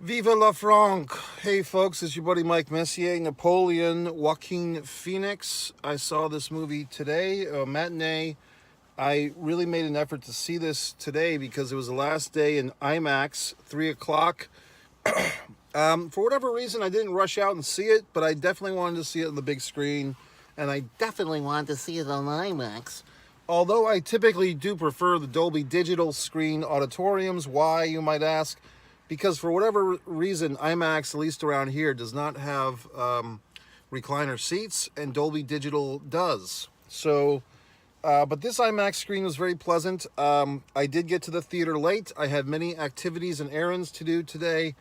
Viva la Franc! Hey folks, it's your buddy Mike Messier, Napoleon, Joaquin Phoenix. I saw this movie today, a matinee. I really made an effort to see this today because it was the last day in IMAX, 3 o'clock. For whatever reason, I didn't rush out and see it, but I definitely wanted to see it on the big screen, and I definitely wanted to see it on IMAX. Although I typically do prefer the Dolby Digital screen auditoriums. Why, you might ask? Because for whatever reason, IMAX, at least around here, does not have recliner seats, and Dolby Digital does. So, but this IMAX screen was very pleasant. I did get to the theater late. I had many activities and errands to do today.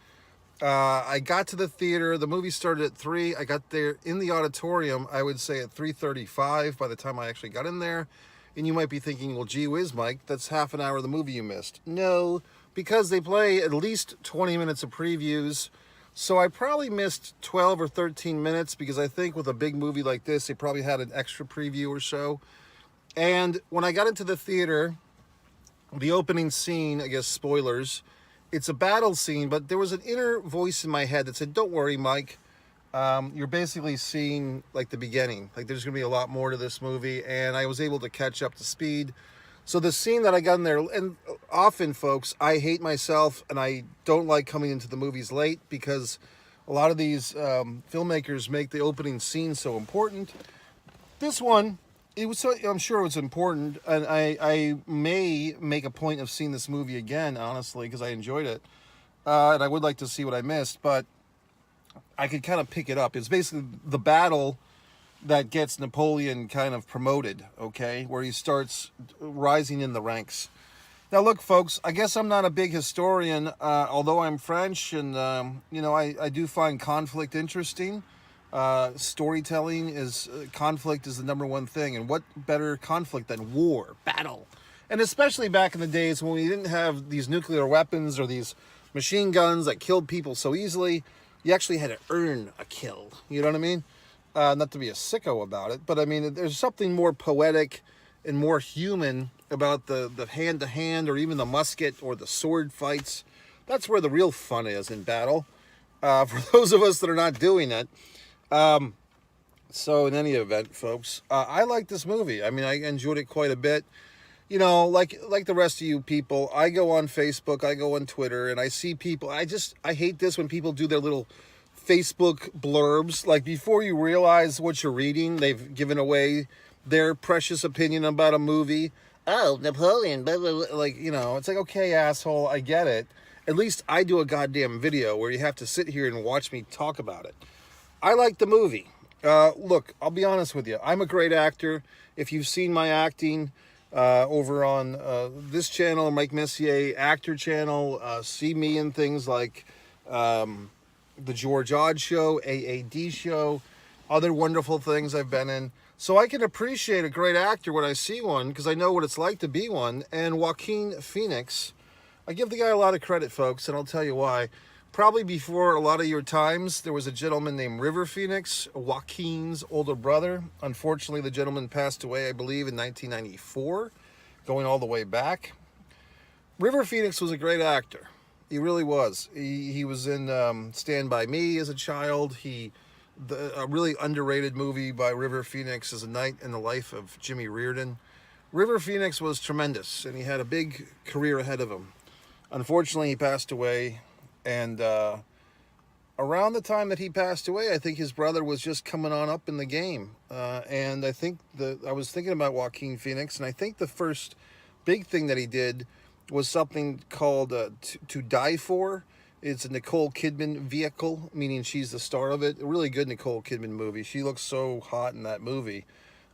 I got to the theater. The movie started at 3. I got there in the auditorium, I would say at 3:35 by the time I actually got in there. And you might be thinking, well, gee whiz, Mike, that's half an hour of the movie you missed. No, because they play at least 20 minutes of previews. So I probably missed 12 or 13 minutes because I think with a big movie like this, they probably had an extra preview or so. And when I got into the theater, the opening scene, I guess spoilers, it's a battle scene, but there was an inner voice in my head that said, don't worry, Mike. You're basically seeing like the beginning. Like there's going to be a lot more to this movie, and I was able to catch up to speed. So the scene that I got in there, and often, folks, I hate myself, and I don't like coming into the movies late because a lot of these filmmakers make the opening scene so important. This one, it was so, I'm sure it was important, and I may make a point of seeing this movie again, honestly, because I enjoyed it, and I would like to see what I missed, but I could kind of pick it up. It's basically the battle that gets Napoleon kind of promoted, okay, where he starts rising in the ranks. Now, look, folks, I guess I'm not a big historian, although I'm French, and, I do find conflict interesting. Storytelling is, conflict is the number one thing, and what better conflict than war, battle? And especially back in the days when we didn't have these nuclear weapons or these machine guns that killed people so easily, you actually had to earn a kill, you know what I mean? Not to be a sicko about it, but I mean, there's something more poetic and more human about the hand-to-hand or even the musket or the sword fights. That's where the real fun is in battle, for those of us that are not doing it. So in any event, folks, I like this movie. I mean, I enjoyed it quite a bit. You know, like the rest of you people, I go on Facebook, I go on Twitter, and I see people, I hate this when people do their little Facebook blurbs. Like, before you realize what you're reading, they've given away their precious opinion about a movie. Oh, Napoleon, blah, blah, blah. Like, it's like, okay, asshole, I get it. At least I do a goddamn video where you have to sit here and watch me talk about it. I like the movie. Look, I'll be honest with you. I'm a great actor. If you've seen my acting over on this channel, Mike Messier Actor Channel, see me in things like The George Odd Show, AAD Show, other wonderful things I've been in. So I can appreciate a great actor when I see one because I know what it's like to be one. And Joaquin Phoenix, I give the guy a lot of credit, folks, and I'll tell you why. Probably before a lot of your times, there was a gentleman named River Phoenix, Joaquin's older brother. Unfortunately, the gentleman passed away, I believe, in 1994, going all the way back. River Phoenix was a great actor. He really was. He was in Stand By Me as a child. A really underrated movie by River Phoenix is A Night in the Life of Jimmy Reardon. River Phoenix was tremendous, and he had a big career ahead of him. Unfortunately, he passed away. And around the time that he passed away, I think his brother was just coming on up in the game. And I think I was thinking about Joaquin Phoenix, and I think the first big thing that he did was something called To Die For. It's a Nicole Kidman vehicle, meaning she's the star of it. A really good Nicole Kidman movie. She looks so hot in that movie.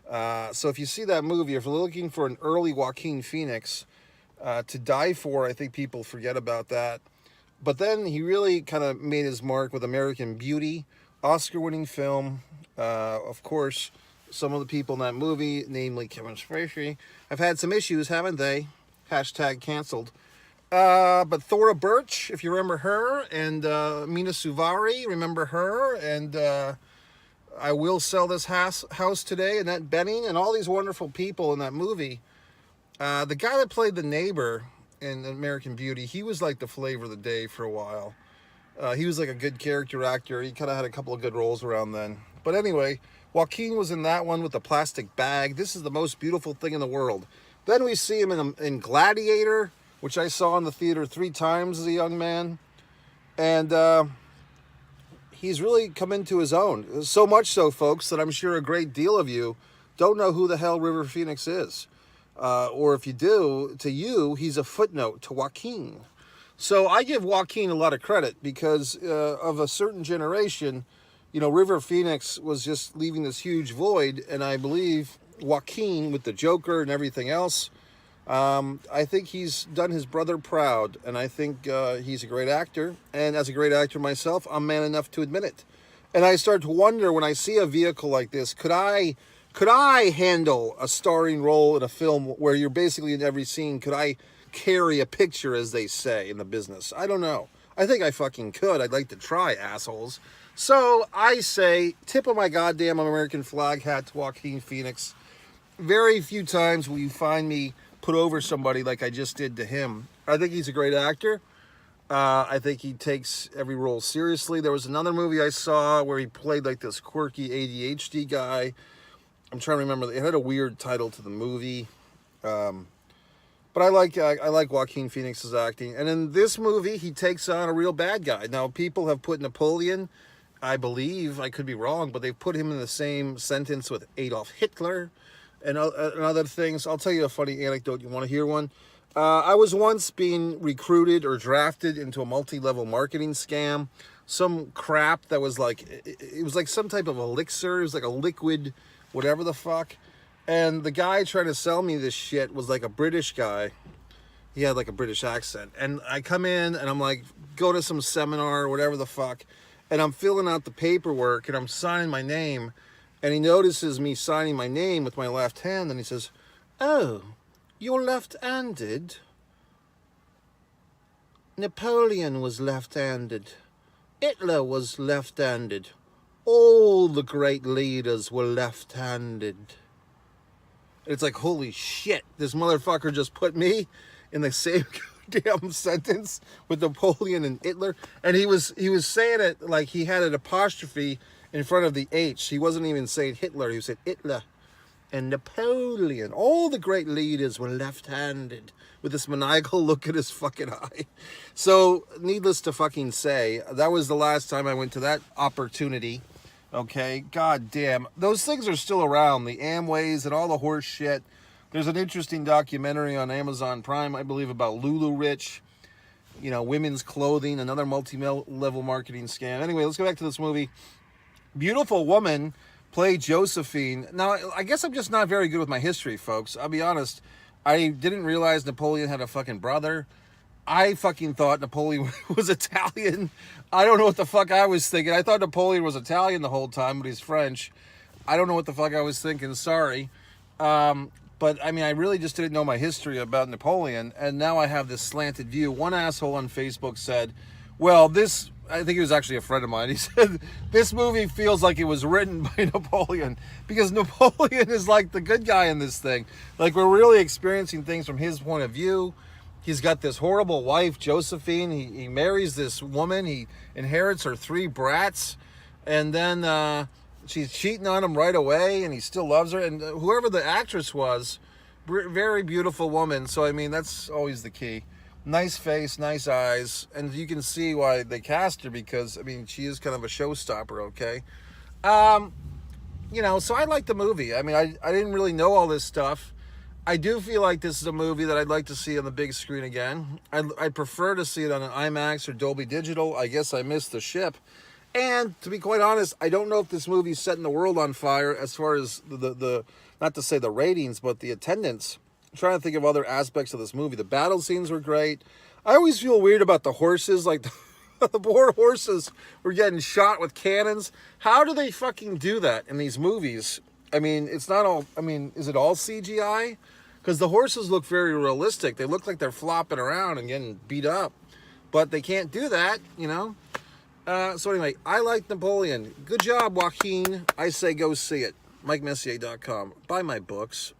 So if you see that movie, if you're looking for an early Joaquin Phoenix, To Die For, I think people forget about that. But then he really kind of made his mark with American Beauty, Oscar-winning film. Of course, some of the people in that movie, namely Kevin Spacey, have had some issues, haven't they? Hashtag canceled. But Thora Birch, if you remember her, and Mina Suvari, remember her, and I Will Sell This House Today, Annette Bening, and all these wonderful people in that movie. The guy that played the neighbor in American Beauty, he was like the flavor of the day for a while. He was like a good character actor. He kind of had a couple of good roles around then. But anyway, Joaquin was in that one with the plastic bag. This is the most beautiful thing in the world. Then we see him in Gladiator, which I saw in the theater 3 times as a young man. And he's really come into his own. So much so, folks, that I'm sure a great deal of you don't know who the hell River Phoenix is. Or if you do, to you, he's a footnote to Joaquin. So I give Joaquin a lot of credit because of a certain generation, you know, River Phoenix was just leaving this huge void. And I believe Joaquin, with the Joker and everything else, I think he's done his brother proud. And I think he's a great actor. And as a great actor myself, I'm man enough to admit it. And I start to wonder when I see a vehicle like this, could I handle a starring role in a film where you're basically in every scene? Could I carry a picture, as they say in the business? I don't know. I think I fucking could. I'd like to try, assholes. So I say, tip of my goddamn American flag hat to Joaquin Phoenix. Very few times will you find me put over somebody like I just did to him. I think he's a great actor. I think he takes every role seriously. There was another movie I saw where he played like this quirky ADHD guy. I'm trying to remember. It had a weird title to the movie. But I like Joaquin Phoenix's acting. And in this movie, he takes on a real bad guy. Now, people have put Napoleon, I believe, I could be wrong, but they've put him in the same sentence with Adolf Hitler and other things. I'll tell you a funny anecdote. You want to hear one? I was once being recruited or drafted into a multi-level marketing scam. Some crap that was like, it was like some type of elixir. It was like a liquid, whatever the fuck. And the guy trying to sell me this shit was like a British guy. He had like a British accent. And I come in and I'm like, go to some seminar or whatever the fuck. And I'm filling out the paperwork and I'm signing my name. And he notices me signing my name with my left hand. And he says, "Oh, you're left-handed? Napoleon was left-handed. Hitler was left-handed. All the great leaders were left-handed." It's like, holy shit, this motherfucker just put me in the same damn sentence with Napoleon and Hitler. And he was saying it like he had an apostrophe in front of the H. He wasn't even saying Hitler. He said Hitler and Napoleon. All the great leaders were left-handed, with this maniacal look at his fucking eye. So, needless to fucking say, that was the last time I went to that opportunity. Okay, god damn. Those things are still around, the Amways and all the horse shit. There's an interesting documentary on Amazon Prime, I believe, about Lulu Rich. You know, women's clothing, another multi-level marketing scam. Anyway, let's go back to this movie. Beautiful woman played Josephine. Now, I guess I'm just not very good with my history, folks. I'll be honest. I didn't realize Napoleon had a fucking brother. I fucking thought Napoleon was Italian. I don't know what the fuck I was thinking. I thought Napoleon was Italian the whole time, but he's French. I don't know what the fuck I was thinking. Sorry. But, I mean, I really just didn't know my history about Napoleon, and now I have this slanted view. One asshole on Facebook said, well, this, I think he was actually a friend of mine, he said, this movie feels like it was written by Napoleon, because Napoleon is like the good guy in this thing. Like, we're really experiencing things from his point of view. He's got this horrible wife, Josephine. He marries this woman. He inherits her 3 brats. And then she's cheating on him right away, and he still loves her. And whoever the actress was, very beautiful woman. So, I mean, that's always the key. Nice face, nice eyes. And you can see why they cast her because, I mean, she is kind of a showstopper, okay? You know, so I like the movie. I mean, I didn't really know all this stuff. I do feel like this is a movie that I'd like to see on the big screen again. I'd prefer to see it on an IMAX or Dolby Digital. I guess I missed the ship. And to be quite honest, I don't know if this movie's setting the world on fire as far as the not to say the ratings, but the attendance. I'm trying to think of other aspects of this movie. The battle scenes were great. I always feel weird about the horses. Like, the poor horses were getting shot with cannons. How do they fucking do that in these movies? I mean, it's not all... I mean, is it all CGI? Because the horses look very realistic. They look like they're flopping around and getting beat up. But they can't do that, you know? So anyway, I like Napoleon. Good job, Joaquin. I say go see it. MikeMessier.com. Buy my books.